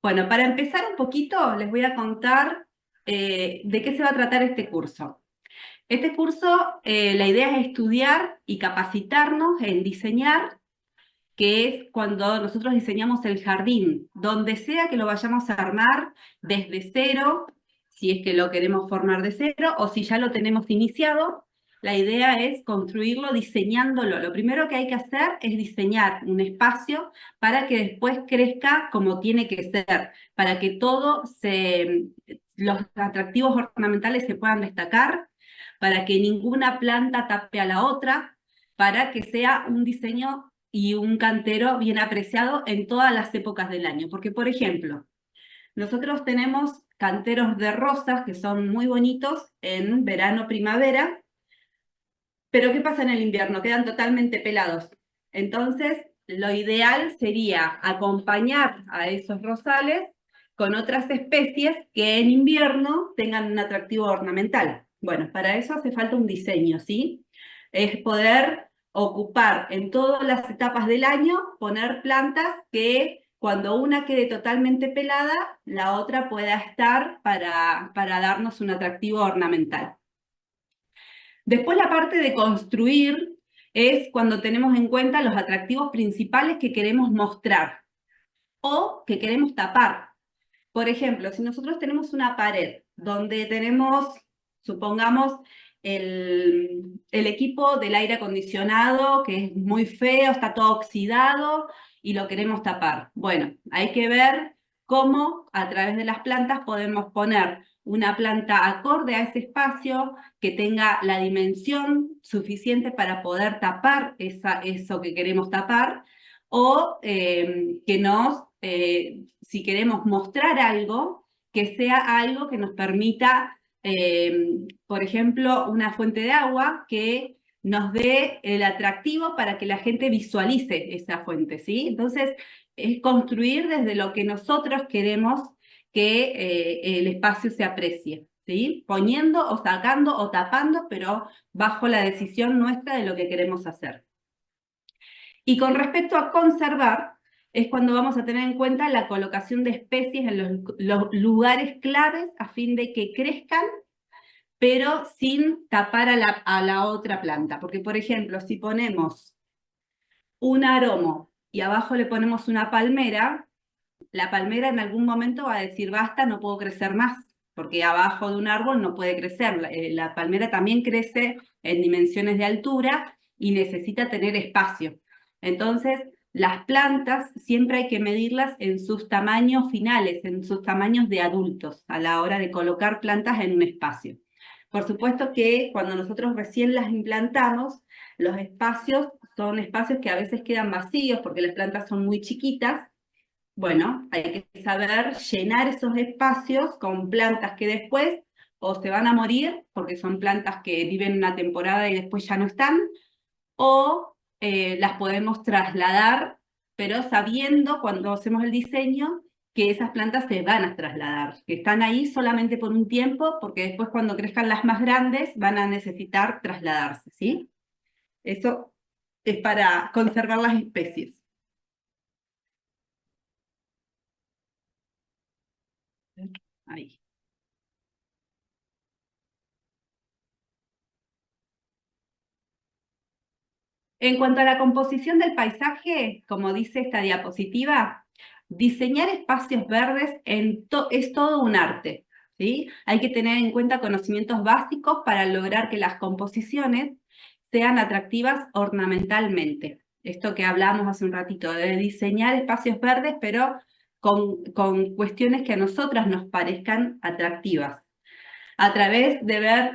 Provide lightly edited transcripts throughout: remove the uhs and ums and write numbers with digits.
Bueno, para empezar un poquito, les voy a contar de qué se va a tratar este curso. Este curso, la idea es estudiar y capacitarnos en diseñar, que es cuando nosotros diseñamos el jardín, donde sea que lo vayamos a armar desde cero, si es que lo queremos formar de cero o si ya lo tenemos iniciado. La idea es construirlo diseñándolo. Lo primero que hay que hacer es diseñar un espacio para que después crezca como tiene que ser, para que los atractivos ornamentales se puedan destacar, para que ninguna planta tape a la otra, para que sea un diseño y un cantero bien apreciado en todas las épocas del año. Porque, por ejemplo, nosotros tenemos canteros de rosas que son muy bonitos en verano, primavera, pero ¿qué pasa en el invierno? Quedan totalmente pelados. Entonces, lo ideal sería acompañar a esos rosales con otras especies que en invierno tengan un atractivo ornamental. Bueno, para eso hace falta un diseño, ¿sí? Es poder ocupar en todas las etapas del año, poner plantas que cuando una quede totalmente pelada, la otra pueda estar para darnos un atractivo ornamental. Después la parte de construir es cuando tenemos en cuenta los atractivos principales que queremos mostrar o que queremos tapar. Por ejemplo, si nosotros tenemos una pared donde tenemos, supongamos, el equipo del aire acondicionado que es muy feo, está todo oxidado y lo queremos tapar. Bueno, hay que ver cómo a través de las plantas podemos poner una planta acorde a ese espacio, que tenga la dimensión suficiente para poder tapar eso que queremos tapar, o si queremos mostrar algo, que sea algo que nos permita, por ejemplo, una fuente de agua que nos dé el atractivo para que la gente visualice esa fuente, ¿sí? Entonces, es construir desde lo que nosotros queremos que el espacio se aprecie, ¿sí? Poniendo o sacando o tapando, pero bajo la decisión nuestra de lo que queremos hacer. Y con respecto a conservar, es cuando vamos a tener en cuenta la colocación de especies en los lugares claves a fin de que crezcan, pero sin tapar a la otra planta. Porque, por ejemplo, si ponemos un aromo y abajo le ponemos una palmera, la palmera en algún momento va a decir, basta, no puedo crecer más, porque abajo de un árbol no puede crecer. La palmera también crece en dimensiones de altura y necesita tener espacio. Entonces, las plantas siempre hay que medirlas en sus tamaños finales, en sus tamaños de adultos, a la hora de colocar plantas en un espacio. Por supuesto que cuando nosotros recién las implantamos, los espacios son espacios que a veces quedan vacíos porque las plantas son muy chiquitas. Bueno, hay que saber llenar esos espacios con plantas que después o se van a morir porque son plantas que viven una temporada y después ya no están, o las podemos trasladar, pero sabiendo cuando hacemos el diseño que esas plantas se van a trasladar, que están ahí solamente por un tiempo, porque después cuando crezcan las más grandes van a necesitar trasladarse, ¿sí? Eso es para conservar las especies. Ahí. En cuanto a la composición del paisaje, como dice esta diapositiva, diseñar espacios verdes es todo un arte, ¿sí? Hay que tener en cuenta conocimientos básicos para lograr que las composiciones sean atractivas ornamentalmente. Esto que hablamos hace un ratito, de diseñar espacios verdes, pero con cuestiones que a nosotras nos parezcan atractivas. A través de ver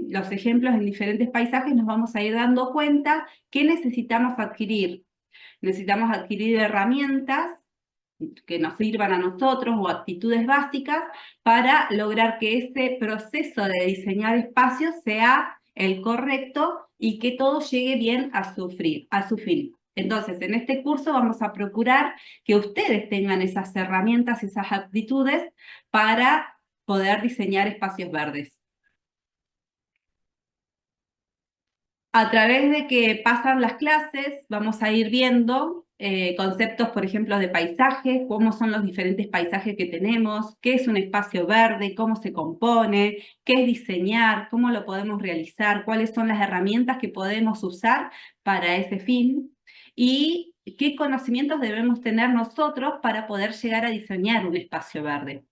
los ejemplos en diferentes paisajes nos vamos a ir dando cuenta que necesitamos adquirir. Necesitamos adquirir herramientas que nos sirvan a nosotros o actitudes básicas para lograr que ese proceso de diseñar espacios sea el correcto y que todo llegue bien a su fin. Entonces, en este curso vamos a procurar que ustedes tengan esas herramientas, esas actitudes para poder diseñar espacios verdes. A través de que pasan las clases, vamos a ir viendo conceptos, por ejemplo, de paisaje, cómo son los diferentes paisajes que tenemos, qué es un espacio verde, cómo se compone, qué es diseñar, cómo lo podemos realizar, cuáles son las herramientas que podemos usar para ese fin y qué conocimientos debemos tener nosotros para poder llegar a diseñar un espacio verde.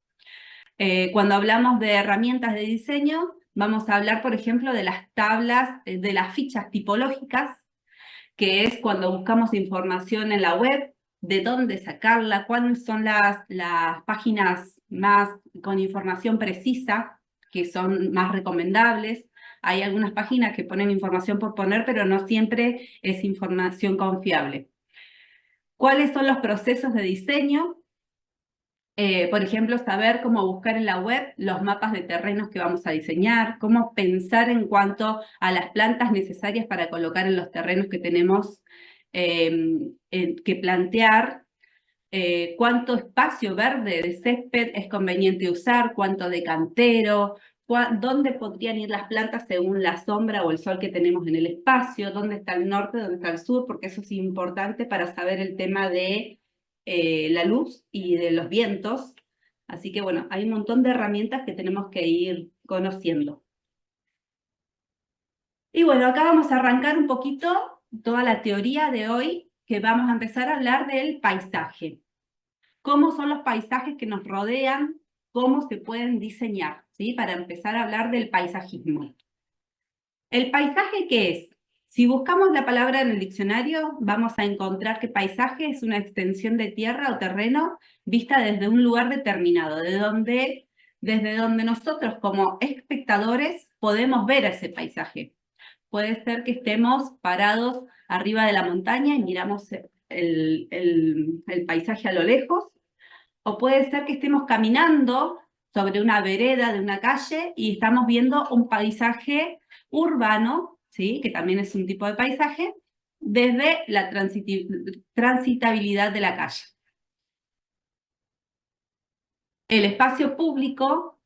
Cuando hablamos de herramientas de diseño, vamos a hablar, por ejemplo, de las tablas, de las fichas tipológicas, que es cuando buscamos información en la web, de dónde sacarla, cuáles son las páginas más con información precisa, que son más recomendables. Hay algunas páginas que ponen información por poner, pero no siempre es información confiable. ¿Cuáles son los procesos de diseño? Por ejemplo, saber cómo buscar en la web los mapas de terrenos que vamos a diseñar, cómo pensar en cuanto a las plantas necesarias para colocar en los terrenos que tenemos que plantear, cuánto espacio verde de césped es conveniente usar, cuánto de cantero, dónde podrían ir las plantas según la sombra o el sol que tenemos en el espacio, dónde está el norte, dónde está el sur, porque eso es importante para saber el tema de la luz y de los vientos. Así que bueno, hay un montón de herramientas que tenemos que ir conociendo. Y bueno, acá vamos a arrancar un poquito toda la teoría de hoy, que vamos a empezar a hablar del paisaje. ¿Cómo son los paisajes que nos rodean? ¿Cómo se pueden diseñar? ¿Sí? Para empezar a hablar del paisajismo. ¿El paisaje qué es? Si buscamos la palabra en el diccionario, vamos a encontrar que paisaje es una extensión de tierra o terreno vista desde un lugar determinado, desde donde nosotros como espectadores podemos ver ese paisaje. Puede ser que estemos parados arriba de la montaña y miramos el paisaje a lo lejos, o puede ser que estemos caminando sobre una vereda de una calle y estamos viendo un paisaje urbano, ¿sí? Que también es un tipo de paisaje, desde la transitabilidad de la calle. El espacio público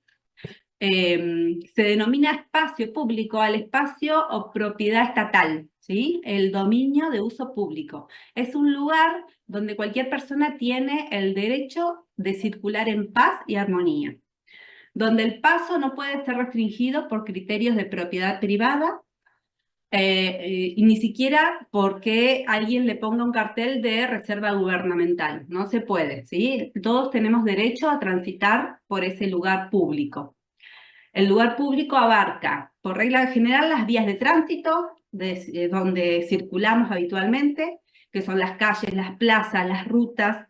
se denomina espacio público al espacio o propiedad estatal, ¿sí? El dominio de uso público. Es un lugar donde cualquier persona tiene el derecho de circular en paz y armonía, donde el paso no puede ser restringido por criterios de propiedad privada, y ni siquiera porque alguien le ponga un cartel de reserva gubernamental. No se puede, ¿sí? Todos tenemos derecho a transitar por ese lugar público. El lugar público abarca, por regla general, las vías de tránsito donde circulamos habitualmente, que son las calles, las plazas, las rutas,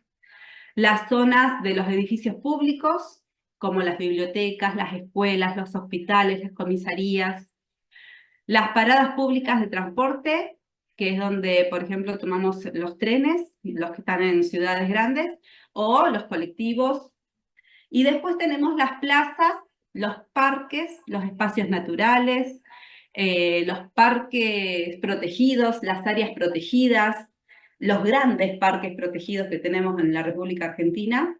las zonas de los edificios públicos, como las bibliotecas, las escuelas, los hospitales, las comisarías, las paradas públicas de transporte, que es donde, por ejemplo, tomamos los trenes, los que están en ciudades grandes, o los colectivos. Y después tenemos las plazas, los parques, los espacios naturales, los parques protegidos, las áreas protegidas, los grandes parques protegidos que tenemos en la República Argentina,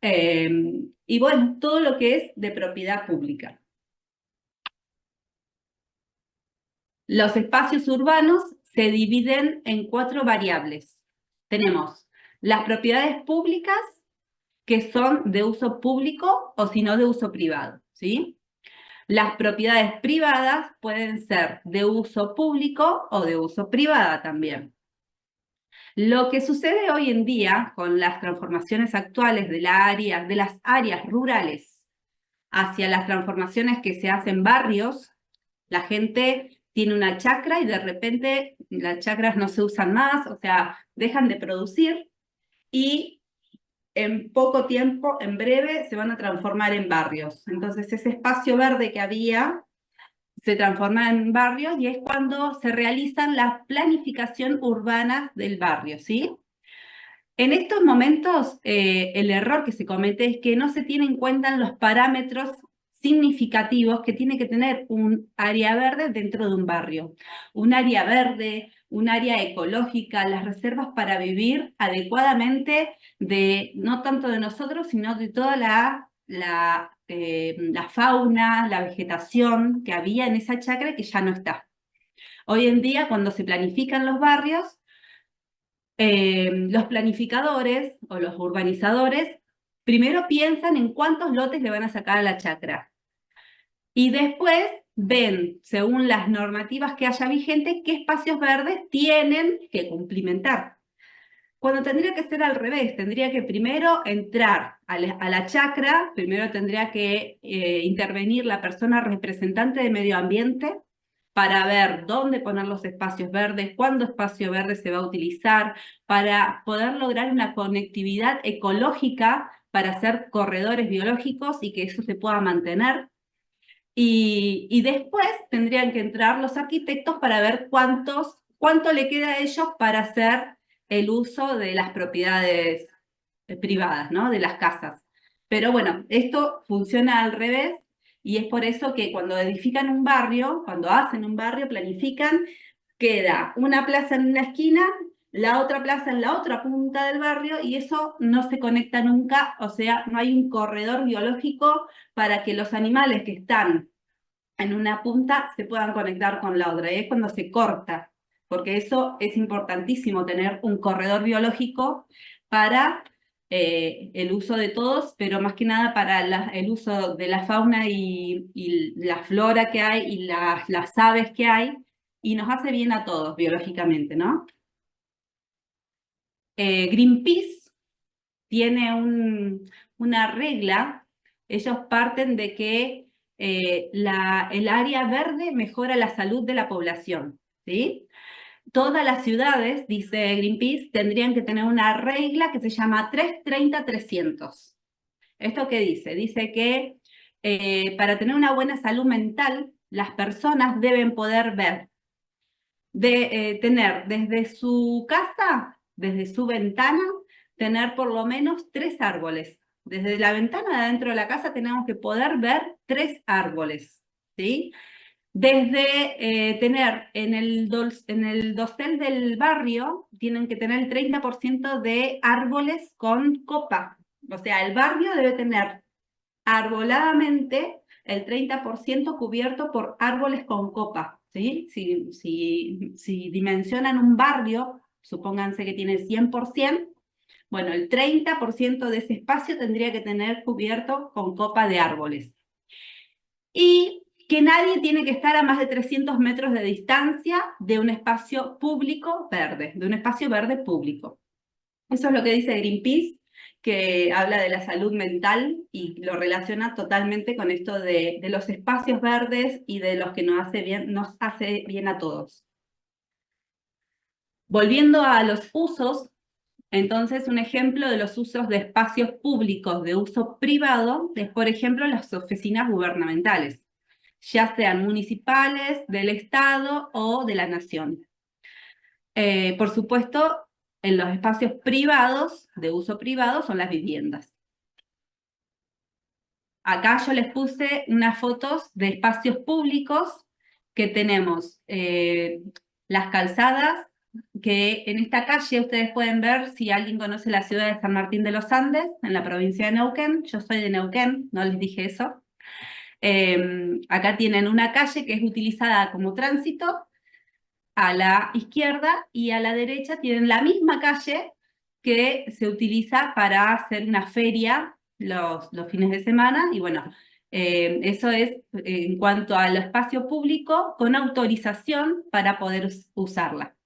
y bueno, todo lo que es de propiedad pública. Los espacios urbanos se dividen en 4 variables. Tenemos las propiedades públicas, que son de uso público o si no de uso privado, ¿sí? Las propiedades privadas pueden ser de uso público o de uso privada también. Lo que sucede hoy en día con las transformaciones actuales de las áreas rurales hacia las transformaciones que se hacen en barrios, la gente tiene una chacra y de repente las chacras no se usan más, o sea, dejan de producir y en poco tiempo, en breve, se van a transformar en barrios. Entonces ese espacio verde que había se transforma en barrios y es cuando se realizan la planificación urbana del barrio, ¿sí? En estos momentos, el error que se comete es que no se tienen en cuenta los parámetros significativos que tiene que tener un área verde dentro de un barrio. Un área verde, un área ecológica, las reservas para vivir adecuadamente no tanto de nosotros, sino de toda la fauna, la vegetación que había en esa chacra que ya no está. Hoy en día, cuando se planifican los barrios, Los planificadores o los urbanizadores primero piensan en cuántos lotes le van a sacar a la chacra y después ven, según las normativas que haya vigentes, qué espacios verdes tienen que cumplimentar. Cuando tendría que ser al revés, tendría que primero entrar a la chacra, primero tendría que intervenir la persona representante de medio ambiente para ver dónde poner los espacios verdes, cuándo espacio verde se va a utilizar, para poder lograr una conectividad ecológica para hacer corredores biológicos y que eso se pueda mantener. Y después tendrían que entrar los arquitectos para ver cuánto le queda a ellos para hacer el uso de las propiedades privadas, ¿no? De las casas. Pero bueno, esto funciona al revés y es por eso que cuando edifican un barrio, cuando hacen un barrio, planifican, queda una plaza en una esquina, la otra plaza en la otra punta del barrio y eso no se conecta nunca, o sea, no hay un corredor biológico para que los animales que están en una punta se puedan conectar con la otra. Y es cuando se corta, porque eso es importantísimo, tener un corredor biológico para el uso de todos, pero más que nada para el uso de la fauna y la flora que hay y las aves que hay, y nos hace bien a todos biológicamente, ¿no? Greenpeace tiene una regla, ellos parten de que el área verde mejora la salud de la población, ¿sí? Todas las ciudades, dice Greenpeace, tendrían que tener una regla que se llama 330-300. ¿Esto qué dice? Dice que para tener una buena salud mental, las personas deben poder ver, tener desde su casa, desde su ventana, tener por lo menos 3 árboles. Desde la ventana de adentro de la casa tenemos que poder ver 3 árboles, ¿sí? Desde tener en el dosel del barrio, tienen que tener el 30% de árboles con copa. O sea, el barrio debe tener arboladamente el 30% cubierto por árboles con copa, ¿sí? Si dimensionan un barrio, supónganse que tiene 100%, bueno, el 30% de ese espacio tendría que tener cubierto con copa de árboles. Y que nadie tiene que estar a más de 300 metros de distancia de un espacio público verde, de un espacio verde público. Eso es lo que dice Greenpeace, que habla de la salud mental y lo relaciona totalmente con esto de los espacios verdes y de los que nos hace bien a todos. Volviendo a los usos, entonces un ejemplo de los usos de espacios públicos de uso privado es, por ejemplo, las oficinas gubernamentales, ya sean municipales, del Estado o de la Nación. Por supuesto, en los espacios privados, de uso privado, son las viviendas. Acá yo les puse unas fotos de espacios públicos que tenemos las calzadas, que en esta calle ustedes pueden ver si alguien conoce la ciudad de San Martín de los Andes, en la provincia de Neuquén. Yo soy de Neuquén, no les dije eso. Acá tienen una calle que es utilizada como tránsito a la izquierda y a la derecha tienen la misma calle que se utiliza para hacer una feria los fines de semana y bueno, eso es en cuanto al espacio público con autorización para poder usarla.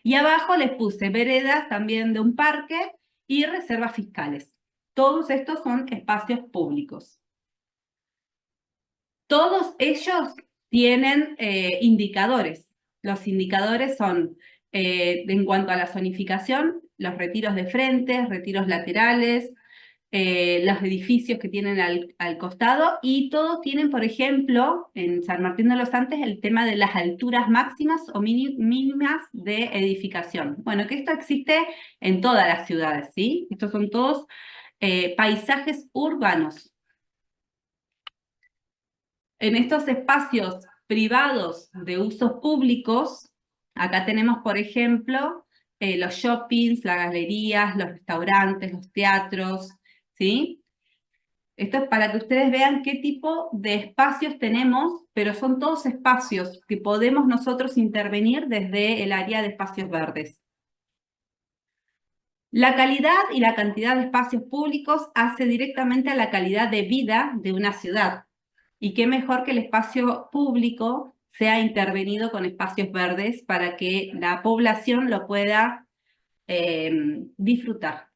Y abajo les puse veredas también de un parque y reservas fiscales. Todos estos son espacios públicos. Todos ellos tienen indicadores. Los indicadores son, en cuanto a la zonificación, los retiros de frente, retiros laterales, los edificios que tienen al costado y todos tienen, por ejemplo, en San Martín de los Andes, el tema de las alturas máximas o mínimas de edificación. Bueno, que esto existe en todas las ciudades, ¿sí? Estos son todos paisajes urbanos. En estos espacios privados de usos públicos, acá tenemos, por ejemplo, los shoppings, las galerías, los restaurantes, los teatros, ¿sí? Esto es para que ustedes vean qué tipo de espacios tenemos, pero son todos espacios que podemos nosotros intervenir desde el área de espacios verdes. La calidad y la cantidad de espacios públicos hace directamente a la calidad de vida de una ciudad. Y qué mejor que el espacio público sea intervenido con espacios verdes para que la población lo pueda disfrutar.